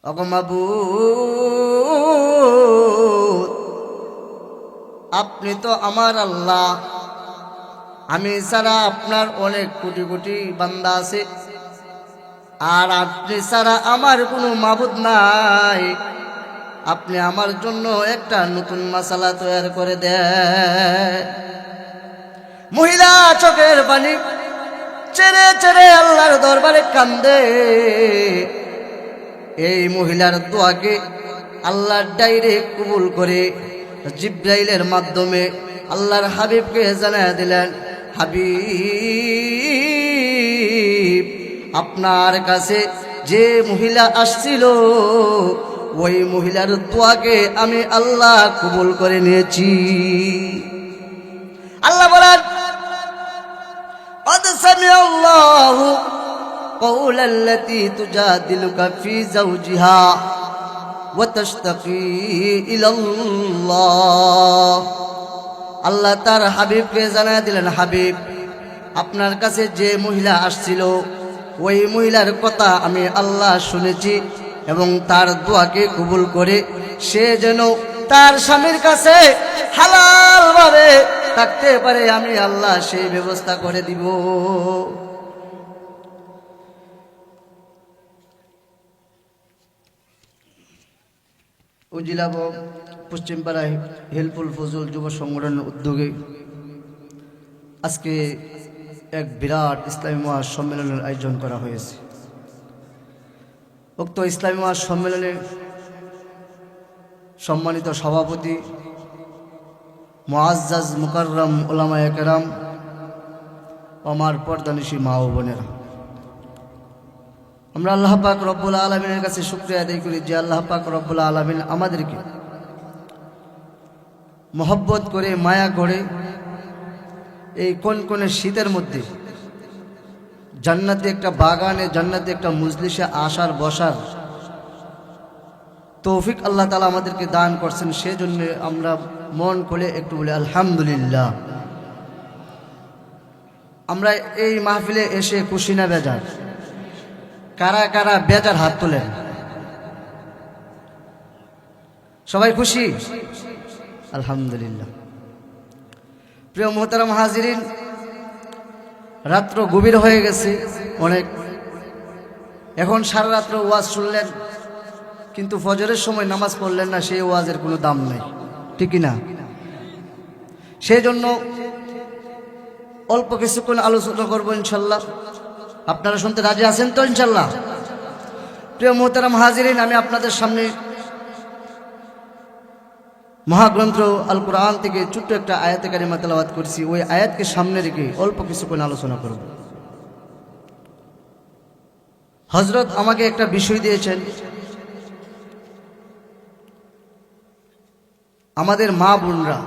ওগো মাবুদ, আপনি তো আমার আল্লাহ। আমি ছাড়া আপনার অনেক কোটি কোটি বান্দা আছে, আর আপনি ছাড়া আমার কোনো মাবুদ নাই। আপনি আমার জন্য একটা নতুন মাসালা তৈরি করে দেন। মহিলা চোখের পানি ছেড়ে ছেড়ে আল্লাহর দরবারে কান্দে। এই মহিলার দোয়াকে আল্লাহ ডাইরেক্ট কবুল করে জিব্রাইলের মাধ্যমে আল্লাহর হাবিবকে জানিয়ে দিলেন, হাবিব, আপনার কাছে যে মহিলা আসছিল ওই মহিলার দোয়াকে আমি আল্লাহ কবুল করে নিয়েছি। আল্লাহ বলেন, قد سمع الله قول التي تجادلك في زوجها وتشتكي إلى الله। আল্লাহ তার হাবিবকে জানিয়ে দিলেন, হাবিব, আপনার কাছে যে মহিলা আসছিল ওই মহিলার কথা আমি আল্লাহ শুনেছি এবং তার দোয়াকে কবুল করে সে যেন তার স্বামীর কাছে হালালভাবে থাকতে পারে, আমি আল্লাহ সেই ব্যবস্থা করে দিব। উপজেলা পশ্চিমপাড়ায় হেল্পফুল ফজল যুব সংগঠনের উদ্যোগে আজকে এক বিরাট ইসলামী মহাসম্মেলনের আয়োজন করা হয়েছে। উক্ত ইসলামী মহাসম্মেলনে সম্মানিত সভাপতি মুআজ্জাজ মুকাররম উলামায়ে কেরাম, আমার পর্দানিশী মা ও বোনেরা, আমরা আল্লাহ পাক রব্বুল আলামিনের কাছে শুকরিয়া আদায় করি যে আল্লাহ পাক রব্বুল আলামিন আমাদেরকে মহব্বত করে মায়া করে এই কোন শীতের মধ্যে জান্নাতে একটা বাগানে, জান্নাতে একটা মজলিসে আসার বসার তৌফিক আল্লাহ তাআলা আমাদেরকে দান করছেন। সেজন্য আমরা মন খুলে একটু বলি আলহামদুলিল্লাহ। আমরা এই মাহফিলে এসে খুশি না বেজার? কারা কারা বেজার হাত তোলেন? সবাই খুশি? আলহামদুলিল্লাহ। প্রিয় মোহতারাম হাজিরিন, রাত্র গভীর হয়ে গেছে অনেক, এখন সারা রাত্র ওয়াজ শুনলেন কিন্তু ফজরের সময় নামাজ পড়লেন না, সেই ওয়াজের কোনো দাম নাই, ঠিক না? সেই জন্য অল্প কিছুক্ষণ আলোচনা করবো ইনশাল্লাহ। আপনারা শুনতে রাজি আছেন তো ইনশাল্লাহ? প্রিয় মোহতারাম হাজিরিন, আমি আপনাদের সামনে মহাগ্রন্থ আল কোরআন থেকে ছোট্ট একটা আয়াতে কারিমা তেলাওয়াত করছি। ওই আয়াতকে সামনে রেখে অল্প কিছুক্ষণ আলোচনা করব। হযরত আমাকে একটা বিষয় দিয়েছেন, আমাদের মা বোনরা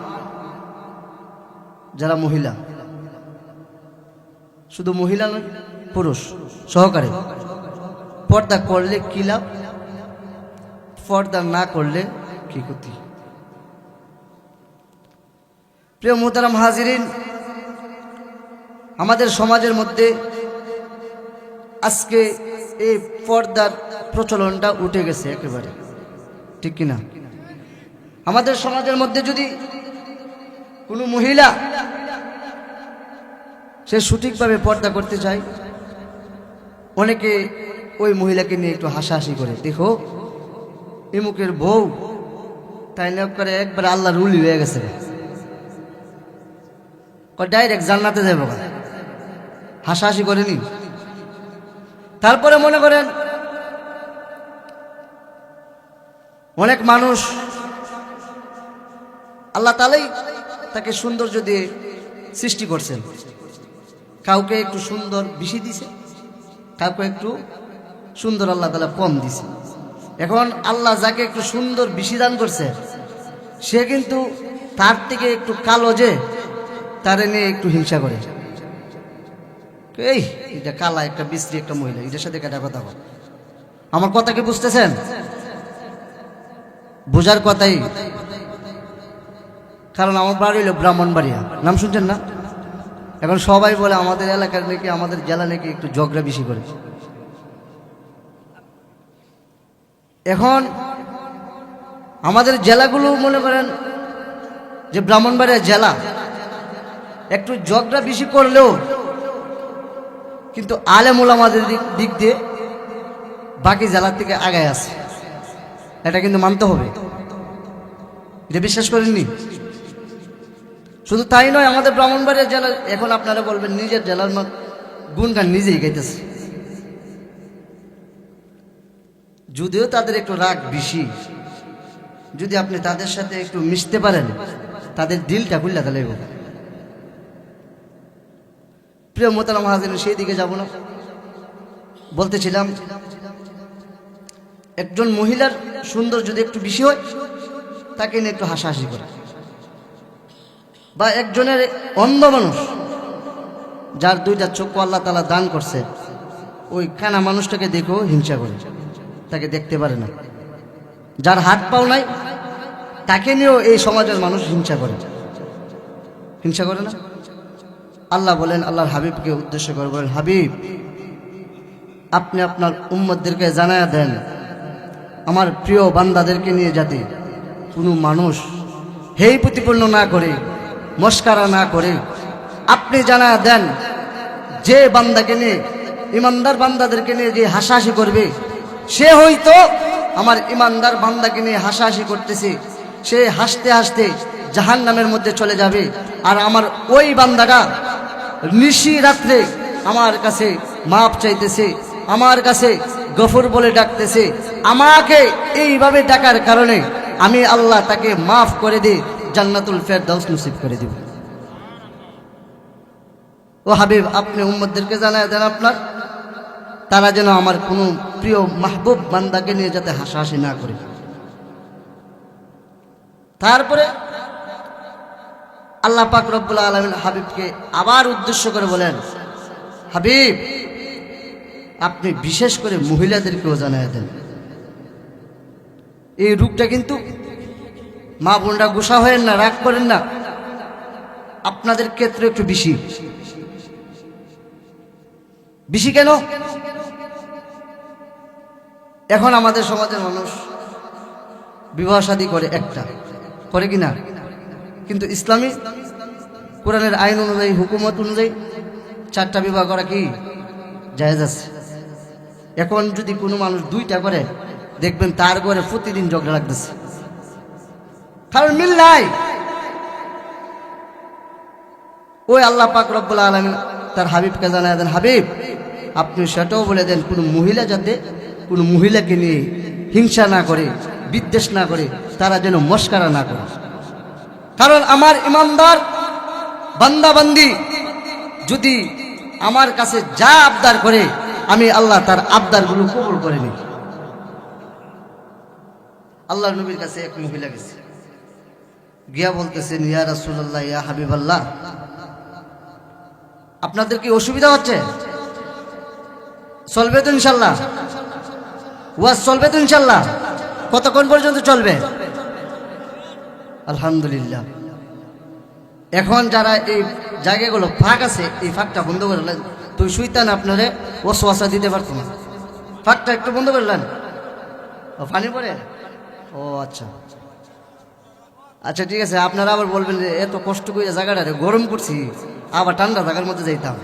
যারা মহিলা, শুধু মহিলা নয় পুরুষ সহকারে, পর্দা করলে কি লাভ, পর্দা না করলে কি ক্ষতি? প্রিয় মুহতারাম হাজিরিন, আমাদের সমাজের মধ্যে আজকে এই পর্দার প্রচলনটা উঠে গেছে একেবারে, ঠিক কিনা? আমাদের সমাজের মধ্যে যদি কোনো মহিলা সে সঠিকভাবে পর্দা করতে চায়, অনেকে ওই মহিলাকে নিয়ে একটু হাসাহাসি করে, দেখো এমুকের বউ, তাই না করে একবার আল্লাহ রুলি হয়ে গেছে, ডাইরেক্ট জান্নাতে যাবো, হাসাহাসি করেনি। তারপরে মনে করেন অনেক মানুষ আল্লাহ তাআলাই তাকে সৌন্দর্য দিয়ে সৃষ্টি করছেন, কাউকে একটু সুন্দর বেশি দিছে, কাউকে একটু সুন্দর আল্লাহ তাআলা কম দিছে। এখন আল্লাহ যাকে একটু সুন্দর বেশি দান করছে, সে কিন্তু তার থেকে একটু কালো যে তারে নিয়ে একটু হিংসা করে, এই এটা কালা একটা বিশ্রী একটা মহিলা, এটার সাথে কেটা কথা বল। আমার কথা কি বুঝতেছেন? বোঝার কথাই, কারণ আমার বাড়ি হইল ব্রাহ্মণবাড়িয়া, নাম শুনছেন না? এখন সবাই বলে আমাদের এলাকার নাকি, আমাদের জেলা নাকি একটু ঝগড়া বেশি করে। এখন আমাদের জেলাগুলো মনে করেন যে ব্রাহ্মণবাড়িয়া জেলা একটু ঝগড়া বেশি করলেও কিন্তু আলেম ওলামাদের দিক দিয়ে বাকি জেলার থেকে আগায় আছে, এটা কিন্তু মানতে হবে। এটা বিশ্বাস করেননি? শুধু তাই নয়, আমাদের ব্রাহ্মণবাড়িয়া জেলা এখন আপনারা বলবেন নিজের জেলার গুণগান নিজেই গাইতেছে, যদিও তাদের একটু রাগ বেশি। যদি আপনি তাদের সাথে একটু মিশতে পারেন, তাদের দিলটা খুললা দিলেই হবে। প্রিয় মোহতারাম হাজিরিন, সেই দিকে যাব না। বলতেছিলাম, একজন মহিলার সুন্দর যদি একটু বেশি হয়, তাকে নিয়ে একটু হাসাহাসি করে, বা একজনের অন্ধ মানুষ যার দুইটা চক্ষু আল্লাহ তাআলা দান করছে, ওই কানা মানুষটাকে দেখেও হিংসা করে, তাকে দেখতে পারে না। যার হাত পাও নাই, তাকে নিয়েও এই সমাজের মানুষ হিংসা করে, হিংসা করে না? আল্লাহ বলেন, আল্লাহর হাবিবকে উদ্দেশ্য করে বলেন, হাবিব আপনি আপনার উম্মতদেরকে জানায়া দেন, আমার প্রিয় বান্দাদেরকে নিয়ে যাতে কোনো মানুষ হেয় প্রতিপন্ন না করে, মস্কারা না করে, আপনি জানায়া দেন যে বান্দাকে নিয়ে, ইমানদার বান্দাদেরকে নিয়ে যে হাসাহাসি করবে, সে হয়তো আমার ইমানদার বান্দাকে নিয়ে হাসাহাসি করতেছে, সে হাসতে হাসতে জাহান্নামের মধ্যে চলে যাবে। আর আমার ওই বান্দাটা নিশি রাত্রে আমার কাছে মাপ চাইতেছে, আমার কাছে গফুর বলে ডাকতেছে, আমাকে এইভাবে ডাকার কারণে আমি আল্লাহ তাকে মাফ করে দিই, জান্নাতুল ফেরদাউস নসিব করে দিব। ও হাবিব, আপনি উম্মতদেরকে জানায় দেন আপনার, তারা যেন আমার কোনো প্রিয় মাহবুব বান্দাকে নিয়ে যাতে হাসাহাসি না করে। তারপরে আল্লাহ পাক রব্বুল আলামিন হাবিবকে আবার উদ্দেশ্য করে বলেন, হাবিব আপনি বিশেষ করে মহিলাদেরকেও জানায় দেন। এই রূপটা কিন্তু, মা বোনরা গোসা হয়েন না, রাগ করেন না, আপনাদের ক্ষেত্রে একটু বেশি। বেশি কেন? এখন আমাদের সমাজের মানুষ বিবাহ শাদী করে একটা, করে কিনা? কিন্তু ইসলামী কোরআনের আইন অনুযায়ী, হুকুমত অনুযায়ী 4টা বিবাহ করা কি জায়েজ আছে। এখন যদি কোনো মানুষ 2টা করে, দেখবেন তার ঘরে প্রতিদিন ঝগড়া লাগতেছে, কারণ মিল নাই। ওই আল্লাহ পাক রব্বুল আলামিন তার হাবিবকে জানায় দেন, হাবিব আপনি সেটাও বলে দেন, কোনো মহিলা যাতে কোনো মহিলাকে নিয়ে হিংসা না করে, বিদ্বেষ না করে, তারা যেন মস্কারা না করে। কারণ আমার ইমানদার বান্দাবান্দি যদি আমার কাছে যা আবদার করে, আমি আল্লাহ তার আবদারগুলো কবুল করে নিই। আল্লাহর নবীর কাছে এক মহিলা গেছে, গিয়া বলতেছেন, ইয়া রাসূলুল্লাহ, ইয়া হাবিবাল্লাহ, আপনাদের কি অসুবিধা হচ্ছে? চলবে তো ইনশাল্লাহ? ওয়াজ চলবে তো ইনশাল্লাহ? কতক্ষণ পর্যন্ত চলবে? আলহামদুলিল্লাহ। এখন যারা এই জায়গাগুলো ফাঁক আছে, এই ফাঁকটা বন্ধ করলেন, তুই শয়তান আপনারে ওয়াসওয়াসা দিতে পারতো না, ফাঁকটা একটু বন্ধ করলেন। ও পানি পড়ে? ও আচ্ছা আচ্ছা, ঠিক আছে। আপনারা আবার বলবেন যে এত কষ্ট করে জায়গাটা গরম করছি, আবার ঠান্ডা জায়গার মধ্যে যাইতাম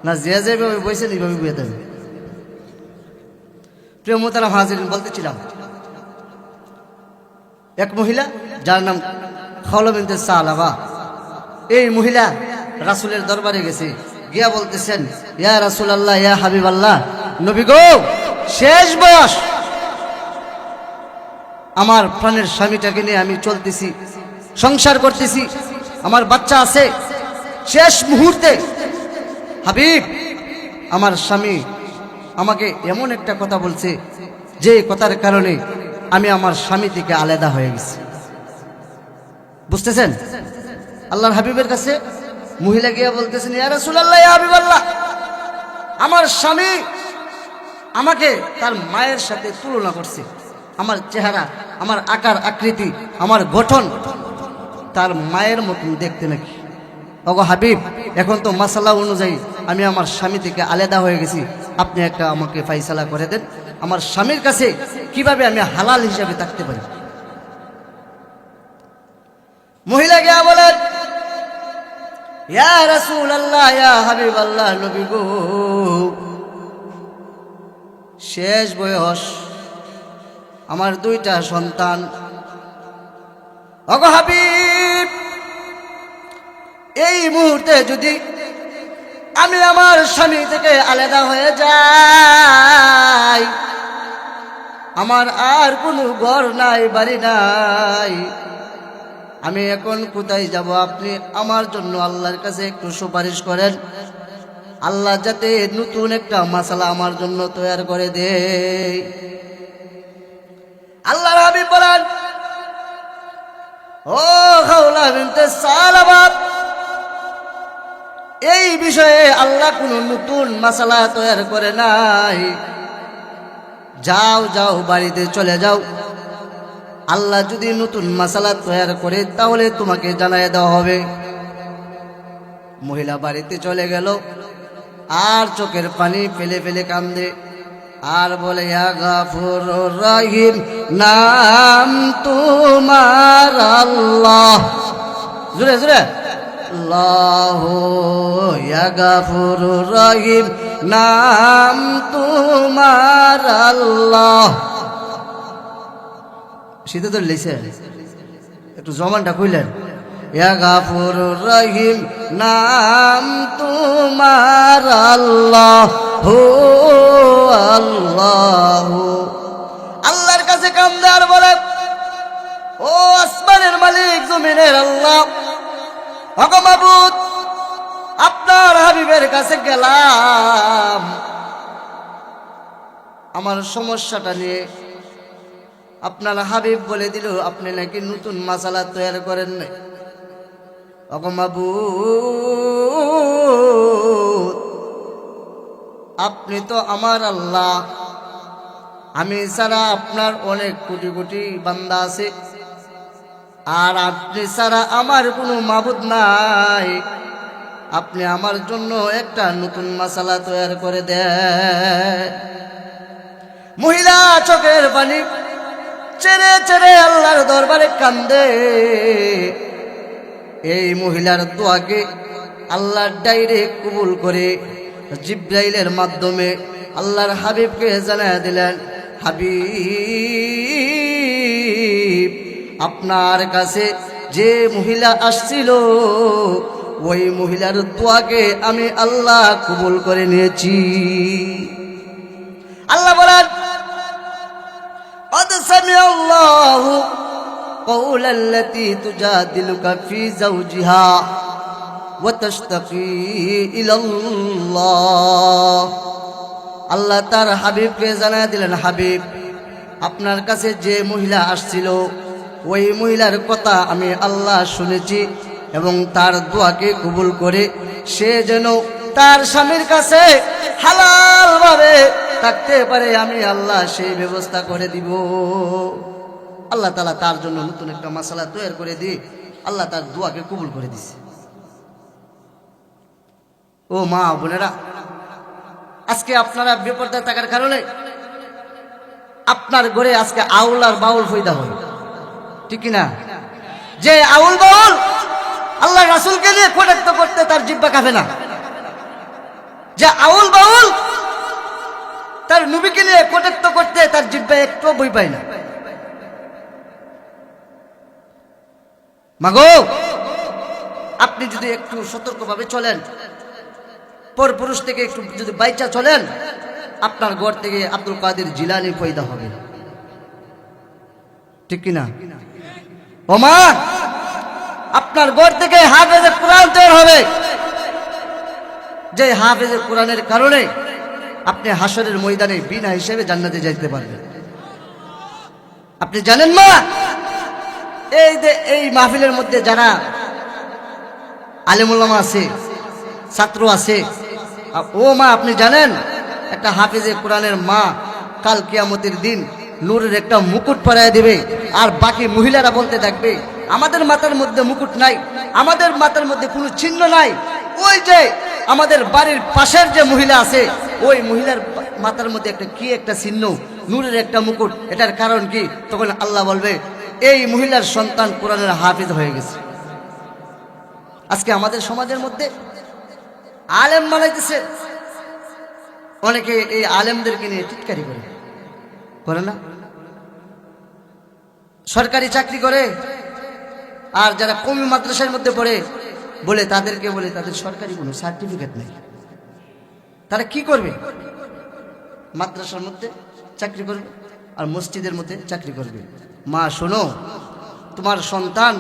না, যে যেভাবে বইছেন এইভাবে বইয়ে দেন। প্রিয় মোহতারাম হাজিরিন, বলতেছিলাম এক মহিলা যার নাম খাওলা বিনতে সালাবা, এই মহিলা রাসূলের দরবারে গেছে, গিয়া বলতেছেন, ইয়া রাসূলুল্লাহ, ইয়া হাবিবাল্লাহ, নবী গো, শেষ বয়স, আমার প্রাণের স্বামীটাকে নিয়ে আমি চলতেছি, সংসার করতেছি, আমার বাচ্চা আছে, শেষ মুহূর্তে হাবিব আমার স্বামী আমাকে এমন একটা কথা বলছে, যে কথার কারণে আমি আমার স্বামী থেকে আলাদা হয়ে গেছি। বুঝতেছেন? আল্লাহর হাবিবের কাছে মহিলা গিয়া বলতেছেন, ইয়া রাসূলুল্লাহ, ইয়া হাবিবাল্লাহ, আমার স্বামী আমাকে তার মায়ের সাথে তুলনা করছে, আমার চেহারা, আমার আকার আকৃতি, আমার গঠন তার মায়ের মতন দেখতে নাকি। ওগো হাবিব, এখন তো মাসালা অনুযায়ী আমি আমার স্বামী থেকে আলাদা হয়ে গেছি, আপনি একটা আমাকে ফাইসালা করে দেন, আমার স্বামীর কাছে কিভাবে আমি হালাল হিসাবে থাকতে পারি। মহিলা গিয়া বলেন, ইয়া রাসূলুল্লাহ, ইয়া হাবিবাল্লাহ, নবী গো, শেষ বয়স, আমার 2টা সন্তান। ওগো হাবিব, এই মুহূর্তে যদি আমি আমার স্বামী থেকে আলাদা হয়ে যাই, আমার আর কোনো ঘর নাই, বাড়ি নাই, আমি এখন কোথায় যাব? আপনি আমার জন্য আল্লাহর কাছে একটু সুপারিশ করেন, আল্লাহ যাতে নতুন একটা মাসালা আমার জন্য তৈরি করে দেয়। আল্লাহর হাবিব বলেন, ও খাওলা বিনতে সালাবা, এই বিষয়ে আল্লাহ কোনো নতুন মাসালা তৈরি করে নাই। যাও যাও, বাড়িতে চলে যাও, আল্লাহ যদি নতুন মাসালা তৈরি করে তাহলে তোমাকে জানায় দেওয়া হবে। মহিলা বাড়িতে চলে গেল, আর চোখের পানি ফেলে ফেলে কান্দে, আর বলে, ইয়া গাফুরুর রহিম, নাম তোমার আল্লাহ। জোরে জোরে, আল্লাহু ইয়া গাফুরুর রহিম, নাম তোমার আল্লাহ। শীতে তো লেছে, একটু জমানটা কইলেন, ইয়া গাফুরুর রহিম, নাম তোমার আল্লাহ, হো আল্লাহ। আল্লাহর কাছে কামদার বলে, ও আসমানের মালিক, জমিনের আল্লাহ, ওগো মাবুদ, আপনার হাবিবের কাছে গেলাম আমার সমস্যাটা নিয়ে। আপনার হাবিব বলে দিল আপনি নাকি নতুন মাসালা তৈরি করেন নাই। ওগো মাবুদ, আপনি তো আমার আল্লাহ, আমি ছাড়া আপনার অনেক কোটি কোটি বান্দা আছে, আর আপনি ছাড়া আমার কোনো মাবুদ নাই। আপনি আমার জন্য একটা নতুন মাসালা তৈরি করে দেন। মহিলা চোখের পানি ছেড়ে ছেড়ে আল্লাহর দরবারে কান্দে। এই মহিলার দোয়াকে আল্লাহ ডাইরেক্ট কবুল করে জিব্রাইলের মাধ্যমে আল্লাহর হাবিবকে জানায় দিলেন, হাবিব, আপনার কাছে যে মহিলা আসছিল ওই মহিলার দোয়াকে আমি আল্লাহ কবুল করে নিয়েছি। আল্লাহ বলেন, قد سمع الله قول التي تجادلك في زوجها وتشتكي إلى الله। আল্লাহ তার হাবিবকে জানায় দিলেন, হাবিব, আপনার কাছে যে মহিলা আসছিল ওই মহিলার কথা আমি আল্লাহ শুনেছি এবং তার দোয়াকে কবুল করে সে যেন তার স্বামীর কাছে হালাল ভাবে থাকতে পারে, আমি আল্লাহ সেই ব্যবস্থা করে দিব। আল্লাহ তাআলা তার জন্য নতুন একটা মাসালা তৈরি করে দিয়ে আল্লাহ তার দোয়াকে কবুল করে দিছে। ও মা বোনেরা, আজকে আপনারা বেপরদায় থাকার কারণে আপনার ঘরে আজকে আউল আর বাউল ফয়দা হয়, ঠিক কিনা? যে আউল বাউল আল্লাহ রাসূলকে নিয়ে কটাক্ষ করতে তার জিহ্বা কাঁপে না, যে আউল বাউল তার নবীকে নিয়ে কটাক্ষ করতে তার জিহ্বা একটু বই পায় না। মাগো, আপনি যদি একটু সতর্কভাবে চলেন, পরপুরুষ থেকে একটু যদি বাইচা চলেন, আপনার ঘর থেকে আব্দুল কাদের জিলানী পয়দা হবে, ঠিক কিনা? ও মা, আপনার ঘর থেকে হাফেজে কোরআন তৈরি হবে, যে হাফেজে কোরআনের কারণে আপনি হাসরের ময়দানে বিনা হিসেবে জান্নাতে যাইতে পারবেন। আপনি জানেন মা, এই মাহফিলের মধ্যে যারা আলেম ওলামা আছে, ছাত্র আছে, ও মা, আপনি জানেন একটা হাফেজে কোরআনের মা কাল কিয়ামতের দিন নূরের একটা মুকুট পরায় দেবে, আর বাকি মহিলারা বলতে থাকবে আমাদের মাথার মধ্যে মুকুট নাই, আমাদের মাথার মধ্যে কোনো চিহ্ন নাই। ওই যে আমাদের বাড়ির পাশের যে মহিলা আছে ওই মহিলার মাথার মধ্যে একটা কি একটা চিহ্ন, নূরের একটা মুকুট, এটার কারণ কি? তখন আল্লাহ বলবে এই মহিলার সন্তান কোরআনের হাফিজ হয়ে গেছে। আজকে আমাদের সমাজের মধ্যে আলেম বানাইতেছে, অনেকে এই আলেমদেরকে নিয়ে টিটকারি করে না? সরকারি চাকরি করে, আর যারা কওমি মাদ্রাসার মধ্যে পড়ে বলে তাদেরকে বলে তাদের সরকারি কোনো সার্টিফিকেট নেই। তারা কি করবে? মাদ্রাসার মধ্যে চাকরি করবে আর মসজিদের মধ্যে চাকরি করবে। মা শোনো, তোমার সন্তান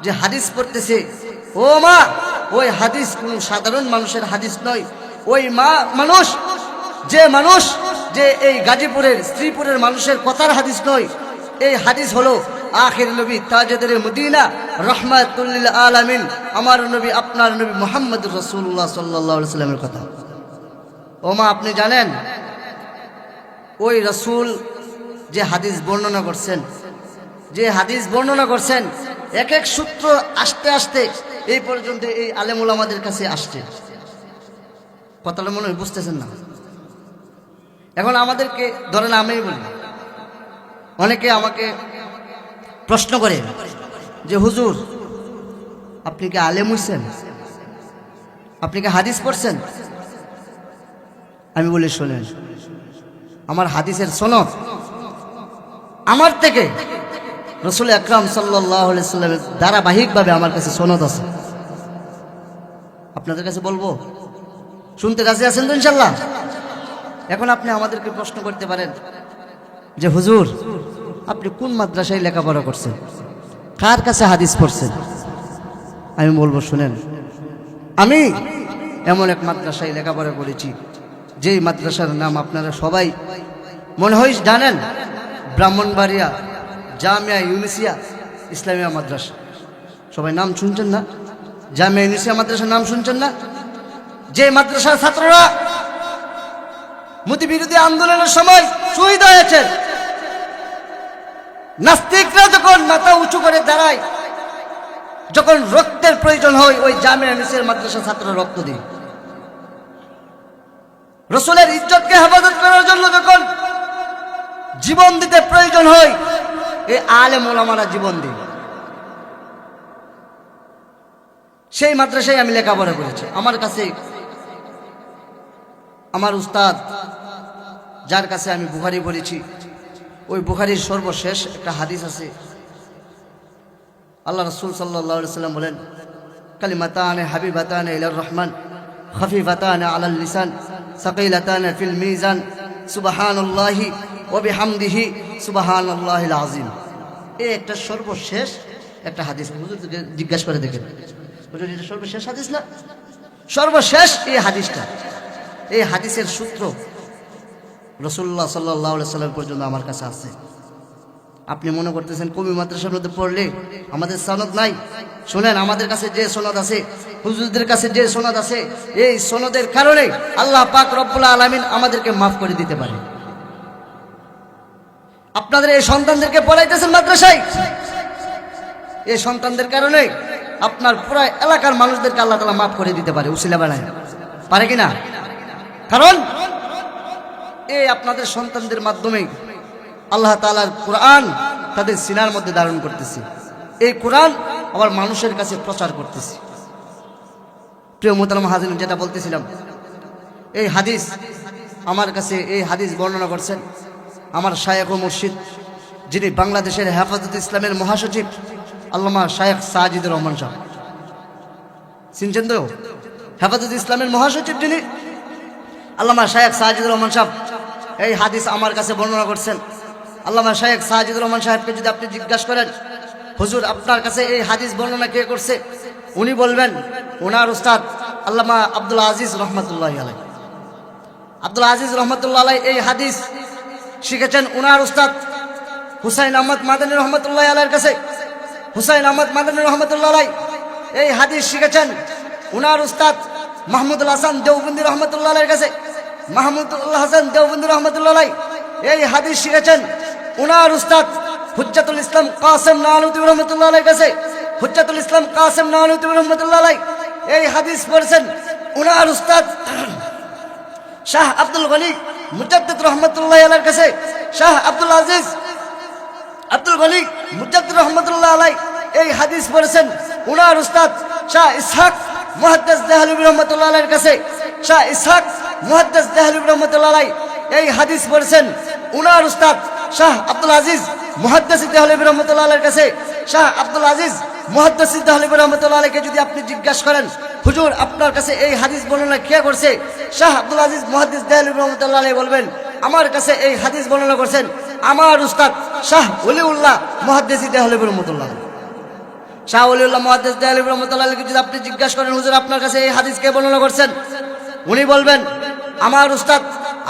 যে হাদিস পড়তেছে, ও মা, ওই হাদিস কোন সাধারণ মানুষের হাদিস নয়। ওই মানুষ যে এই গাজীপুরের শ্রীপুরের মানুষের কথার হাদিস নয়। এই হাদিস হলো আখির নবী তাজেদারে মদিনা রহমাতুল লিল আলামিন, আমার নবী, আপনার নবী মুহাম্মদুর রাসূলুল্লাহ সাল্লাল্লাহু আলাইহি ওয়াসাল্লামের কথা। ও মা, আপনি জানেন ওই রাসূল যে হাদিস বর্ণনা করছেন, এক এক সূত্র আস্তে আস্তে এই পর্যন্ত এই আলেম ওলামাদের কাছে আসছে। কথাটা মনে হয় বুঝতেছেন না? এখন আমাদেরকে ধরেন, আমি বলি, অনেকে আমাকে প্রশ্ন করে যে হুজুর, আপনি কি আলেম হইছেন? আপনি কি হাদিস পড়ছেন? আমি বলি শোনেন, আমার হাদিসের সনদ আমার থেকে রাসূল আকরাম সাল্লাল্লাহু আলাইহি ওয়াসাল্লামের ধারাবাহিকভাবে আমার কাছে সনদ আছে। আপনাদের কাছে বলবো, শুনতে রাজি আছেন তো ইনশাআল্লাহ? এখন আপনি আমাদেরকে প্রশ্ন করতে পারেন যে হুজুর, আপনি কোন মাদ্রাসায় লেখাপড়া করছেন, কার কাছে হাদিস পড়ছেন? আমি বলবো শুনেন, আমি এমন এক মাদ্রাসায় লেখাপড়া করেছি, যেই মাদ্রাসার নাম আপনারা সবাই মনে হয় জানেন, ব্রাহ্মণবাড়িয়া জামিয়া ইউনিসিয়া ইসলামিয়া মাদ্রাসা। সবাই নাম শুনছেন না? জামিয়া ইউনিসিয়া মাদ্রাসার নাম শুনছেন না? যে মাদ্রাসার ছাত্ররা মোদি বিরোধী আন্দোলনের সময় শহীদ হয়েছেন, নাস্তিকরা যখন মাথা উঁচু করে দাঁড়ায়, যখন রক্তের প্রয়োজন হয়, ওই জামিয়া ইউনিসিয়ার মাদ্রাসা ছাত্ররা রক্ত দেয়। রাসূলের ইজ্জতকে হেফাজত করার জন্য যখন জীবন দিতে প্রয়োজন হয়, এই আলেম ওলামারা জীবন দেয়। সেই মাদ্রাসায় আমি লেখাপড়া করেছি। আমার কাছে আমার উস্তাদ, যার কাছে আমি বুখারী পড়েছি, ওই বুখারীর সর্বশেষ একটা হাদিস আছে। আল্লাহ রাসূল সাল্লাল্লাহু আলাইহি ওয়াসাল্লাম বলেন, কালিমাতানে হাবিবাতানে ইলার রহমান খফিফাতানে আলাল লিসান সাকিলাতানে ফিল মিজান সুবহানাল্লাহি ওয়া বিহামদিহি সুবহানাল্লাহিল আযীম। এই একটা সর্বশেষ একটা হাদিস। হুজুরকে জিজ্ঞাসা করে দেখেন, হুজুর এটা সর্বশেষ হাদিস না? সর্বশেষ এই হাদিসটা, এই হাদিসের সূত্র রাসূলুল্লাহ সাল্লাল্লাহু আলাইহি ওয়াসাল্লাম পর্যন্ত আমার কাছে আছে। আপনি মনে করতেছেন কওমি মাদ্রাসার মধ্যে পড়লে আমাদের সনদ নাই? শুনেন, আমাদের কাছে যে সনদ আছে, হুজুরদের কাছে যে সনদ আছে, এই সনদের কারণে আল্লাহ পাক রব্বুল আলামিন আমাদেরকে মাফ করে দিতে পারে। আপনাদের এই সন্তানদেরকে পড়াইতেছেন মাদ্রাসায়, এই সন্তানদের কারণে আপনার পুরো এলাকার মানুষদেরকে আল্লাহ তাআলা মাফ করে দিতে পারে, উসিলা বানায়। পারে কিনা? কারণ এই আপনাদের সন্তানদের মাধ্যমে আল্লাহ তাআলার কোরআন তাদের সিনার মধ্যে ধারণ করতেছে। এই কোরআন আবার মানুষের কাছে প্রচার করতেছে। প্রিয় মুহতারাম হাজিরিন, যেটা বলতেছিলাম, এই হাদিস আমার কাছে, এই হাদিস বর্ণনা করছেন আমার শায়েখ ও মুর্শিদ, যিনি বাংলাদেশের হেফাজত ইসলামের মহাসচিব আল্লামা শায়েখ সাজিদুর রহমান সাহেব। চিনছেন তো? হেফাজত ইসলামের মহাসচিব যিনি আল্লামা শায়েখ সাজিদুর রহমান সাহেব, এই হাদিস আমার কাছে বর্ণনা করছেন। আল্লামা শায়েখ সাজিদুর রহমান সাহেবকে যদি আপনি জিজ্ঞাসা করেন, হুজুর আপনার কাছে এই হাদিস বর্ণনা কে করছে, উনি বলবেন ওনার উস্তাদ আল্লামা আব্দুল আজিজ রহমাতুল্লাহি আলাইহি। আব্দুল আজিজ রহমাতুল্লাহ আলাইহি এই হাদিস শিখেছেন ওনার উস্তাদ হুসাইন আহমদ মাদানী রহমাতুল্লাহি আলাইহির কাছে। হুসাইন আহমদ মাদানী রহমাতুল্লাহ আলাইহি এই হাদিস শিখেছেন ওনার উস্তাদ মাহমুদুল হাসান দেওবন্দি রহমাতুল্লাহ আলাইহির কাছে। মাহমুদুল হাসান দেওবন্দি রহমাতুল্লাহ আলাইহি এই হাদিস শিখেছেন ওনার উস্তাদ হুজ্জাতুল ইসলাম কাসেম নানুতুবি রহমাতুল্লাহ আলাইহির কাছে। হুজ্জাতুল ইসলাম কাসেম নানুতুবি রহমাতুল্লাহ আলাইহি এই হাদিস পড়ছেন ওনার উস্তাদ শাহ আব্দুল গনি মুজাদ্দিদ রহমতুল্লাহ আলাইহির কাছে শাহ আব্দুল আজিজ আব্দুল গনি মুজাদ্দিদ রহমতুল্লাহ আলাই এই হাদিস পড়েছেন। উনার উস্তাদ শাহ ইসহাক মুহাদ্দিস দেহলভী রহমতুল্লাহ আলাইহির কাছে শাহ ইসহাক মুহাদ্দিস দেহলভী রহমতুল্লাহ আলাই এই হাদিস পড়েছেন। উনার উস্তাদ শাহ আব্দুল আজিজ মুহাদ্দিস দেহলভী রহমতুল্লাহ আলাইহির কাছে শাহ আব্দুল আজিজ মুহাদ্দিস দেহলভী রহমতুল্লাহ আলাইকে যদি আপনি জিজ্ঞাসা করেন, হুজুর আপনার কাছে এই হাদিস বর্ণনা কে করছে, শাহ আব্দুল আজিজ মুহাদ্দিস দেহলভী রহমতুল্লাহ আলাইহি বলবেন, আমার কাছে এই হাদিস বর্ণনা করছেন আমার উস্তাদ শাহ ওলিউল্লাহ মুহাদ্দিস দেহলভী রহমতুল্লাহ আলাইহি। শাহ ওলিউল্লাহ মুহাদ্দিস দেহলভী রহমতুল্লাহ আলাইকে যদি আপনি জিজ্ঞাসা করেন, হুজুর আপনার কাছে এই হাদিস কে বর্ণনা করছেন, উনি বলবেন আমার উস্তাদ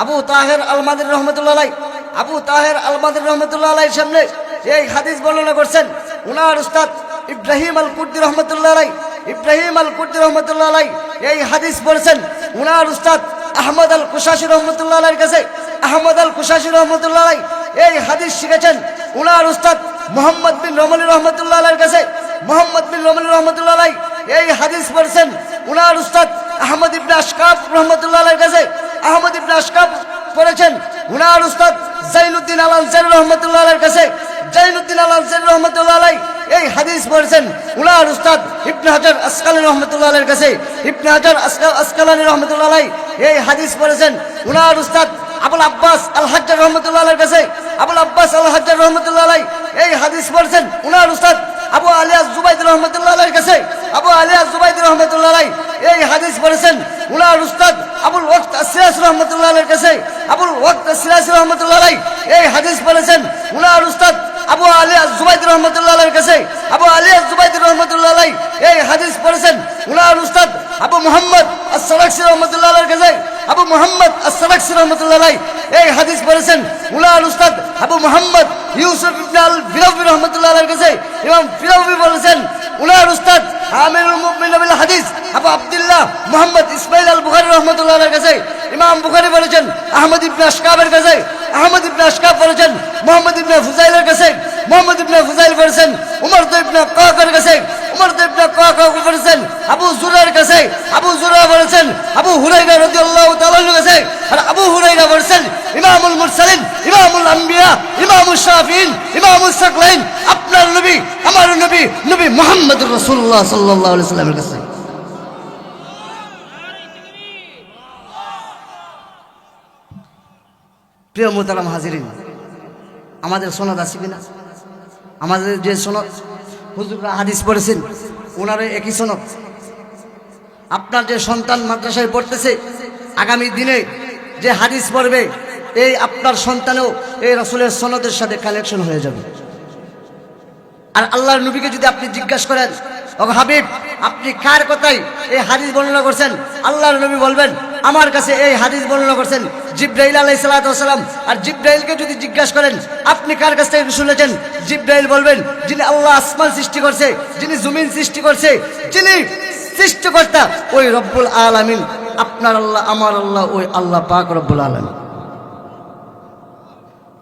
আবু তাহের আল মাদানী রহমতুল্লাহ আলাইহি। আবু তাহের আল মাদানী রহমতুল্লাহ আলাইহির সামনে এই হাদিস বর্ণনা করছেন উনার উস্তাদ ইব্রাহিম আল কুর্দি রহমতুল্লাহ আলাইহি। ইব্রাহিম আল কুর্দি রহমতুল্লাহ আলাইহি এই হাদিস পড়েছেন উনার উস্তাদ আহমদ আল কুশাশি রহমতুল্লাহ আলাইহির কাছে। আহমদ আল কুশাশি রহমতুল্লাহ আলাইহি এই হাদিস শিখেছেন উনার উস্তাদ মুহাম্মদ বিন রমলি রহমতুল্লাহ আলাইহির কাছে। মুহাম্মদ বিন রমলি রহমতুল্লাহ আলাইহি এই হাদিস পড়েছেন উনার উস্তাদ আহমদ ইবনে আশকাফ রহমতুল্লাহ আলাইহির কাছে। আহমদ ইবনে আশকাফ পড়েছেন উনার উস্তাদ জাইনুদ্দিন আল আনসারী রহমতুল্লাহ আলাইহির কাছে। জাইনুদ্দিন আল আনসারী রহমতুল্লাহ আলাইহি এই হাদিস পড়েছেন উনার উস্তাদ ইবনে হাজার আসকালানী রহমতুল্লাহ আলাইহির কাছে। ইবনে হাজার আসকালানী রহমতুল্লাহ আলাইহি এই হাদিস পড়েছেন উনার উস্তাদ আবুল আব্বাস আল হাজ্জার রহমতুল্লাহ আলাইহির কাছে। আবুল আব্বাস আল হাজ্জার রহমতুল্লাহ আলাইহি এই হাদিস পড়েছেন উনার উস্তাদ আবু আলিয়া জুবাইদ রহমতুল্লাহ আলাইহির কাছে। আবু আলিয়া জুবাইদ রহমতুল্লাহ আলাইহি এই হাদিস পড়েছেন উনার উস্তাদ আবুল ওয়াক্ত আসিরাসি রহমতুল্লাহ আলাইহির কাছে। আবুল ওয়াক্ত আসিরাসি রহমতুল্লাহ আলাইহি এই হাদিস পড়েছেন উনার উস্তাদ আবু আলিয়া জুবাইদ রহমতুল্লাহ আলাইহির কাছে। আবু আলিয়া জুবাইদ রহমতুল্লাহ আলাইহি এই হাদিস পড়েছেন উনার উস্তাদ আবু মুহাম্মদ আস-সারাকসি রহমতুল্লাহ আলাইহির কাছে। আবু মুহাম্মদ আস-সারাকসি রহমতুল্লাহ আলাইহি এই হাদিস পড়েছেন উনার উস্তাদ আবু মুহাম্মদ ইউসুফ ইবনে আল ফিরাউই রহমতুল্লাহ আলাইহির কাছে। ইমাম ফিরাউই বলেছেন উনার উস্তাদ আমিরুল মুমিনিন বিল হাদিস আবু আব্দুল্লাহ মুহাম্মদ ইসমাইল আল বুখারী রহমতুল্লাহ আলাইহির কাছে। ইমাম বুখারী বলেছেন আহমদ ইবনে আশকাবের কাছে। আহমদ ইবনে আশকাব বলেছেন মুহাম্মদ ইবনে ফুজাইলের কাছে। মুহাম্মদ ইবনে ফুজাইল বলেছেন উমর ইবনে কাকার কাছে। উমর ইবনে কাকা বলেছেন আবু জুরার কাছে। আবু জুরা বলেছেন আবু হুরায়রা রাদিয়াল্লাহু তাআলা আনহু কাছে। আর আবু হুরায়রা বলেছেন ইমামুল মুরসালিন, ইমামুল আম্বিয়া, ইমামুশ শাফিঈন, ইমামুস সাকলাইন, আপনার নবী আমার নবী নবী মুহাম্মদুর রাসূলুল্লাহ সাল্লাল্লাহু আলাইহি ওয়াসাল্লামের কাছে। প্রিয় মুহতারাম হাজিরিন, আমাদের সনদ আছে কিনা? আমাদের যে সনদ হুজুররা হাদিস পড়েছেন ওনারা একই সনদ। আপনার যে সন্তান মাদ্রাসায় পড়তেছে আগামী দিনে যে হাদিস পড়বে এই আপনার সন্তানও এই রাসূলের সনদের সাথে কানেকশন হয়ে যাবে। আর আল্লাহর নবীকে যদি আপনি জিজ্ঞাসা করেন, ও হাবিব আপনি কার কথায় এই হাদিস বর্ণনা করছেন, আল্লাহর নবী বলবেন আমার কাছে এই হাদিস বর্ণনা করছেন জিবরাইল আলাইহিস সালাতু ওয়াস সালাম। আর জিবরাইলকে যদি জিজ্ঞাসা করেন আপনি কার কাছ থেকে শুনেছেন, জিবরাইল বলবেন যিনি আল্লাহ আসমান সৃষ্টি করছে, যিনি জমিন সৃষ্টি করছে, যিনি সৃষ্টিকর্তা ওই রব্বুল আলামিন, আপনার আল্লাহ আমার আল্লাহ ওই আল্লাহ পাক রব্বুল আলামিন।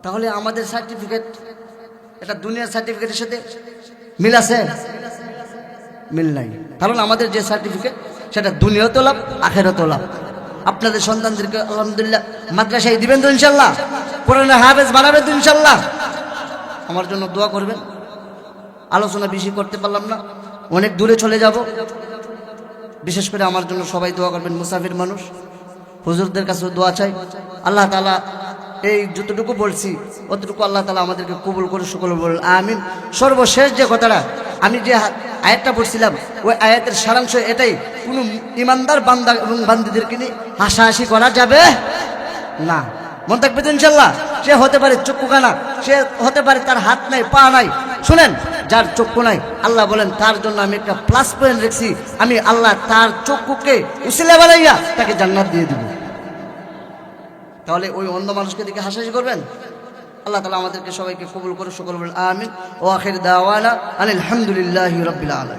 তাহলে আমাদের সার্টিফিকেট এটা দুনিয়ার সার্টিফিকেটের সাথে মিল আছে? মিল নাই। কারণ আমাদের যে সার্টিফিকেট সেটা দুনিয়াতেও লাভ আখিরাতেও লাভ। আপনাদের সন্তানদেরকে আলহামদুলিল্লাহ মাদ্রাসায় দিবেন তো ইনশাল্লাহ, কোরআনে হাফেজ বানাবেন তো ইনশাল্লাহ। আমার জন্য দোয়া করবেন। আলোচনা বেশি করতে পারলাম না, অনেক দূরে চলে যাব। বিশেষ করে আমার জন্য সবাই দোয়া করবেন, মুসাফির মানুষ, হুজুরদের কাছেও দোয়া চাই। আল্লাহ তাআলা এই যতটুকু বলছি অতটুকু আল্লাহ তাআলা আমাদেরকে কবুল করে সকলে বলুন আমিন। সর্বশেষ যে কথাটা আমি যে আয়াতটা পড়ছিলাম ওই আয়াতের সারাংশ এটাই, কোনো ইমানদার বান্দা এবং বান্দীদেরকে নিয়ে হাসাহাসি করা যাবে না। মন থাকবে তো ইনশাল্লাহ? সে হতে পারে চক্ষু কানা, সে হতে পারে তার হাত নাই পা নাই। শুনেন, যার চক্ষু নাই আল্লাহ বলেন তার জন্য আমি একটা প্লাস পয়েন্ট রেখেছি, আমি আল্লাহ তার চক্ষুকে উসিলা বানাইয়া তাকে জান্নাত দিয়ে দিব। তাহলে ওই অন্ধ মানুষকে দিকে হাসাহাসি করবেন? আল্লাহ তাআলা আমাদেরকে সবাইকে কবুল করে সকল বলেন আমিন। ওয়া আখির দাওয়ানা আলহামদুলিল্লাহি রাব্বিল আলামিন।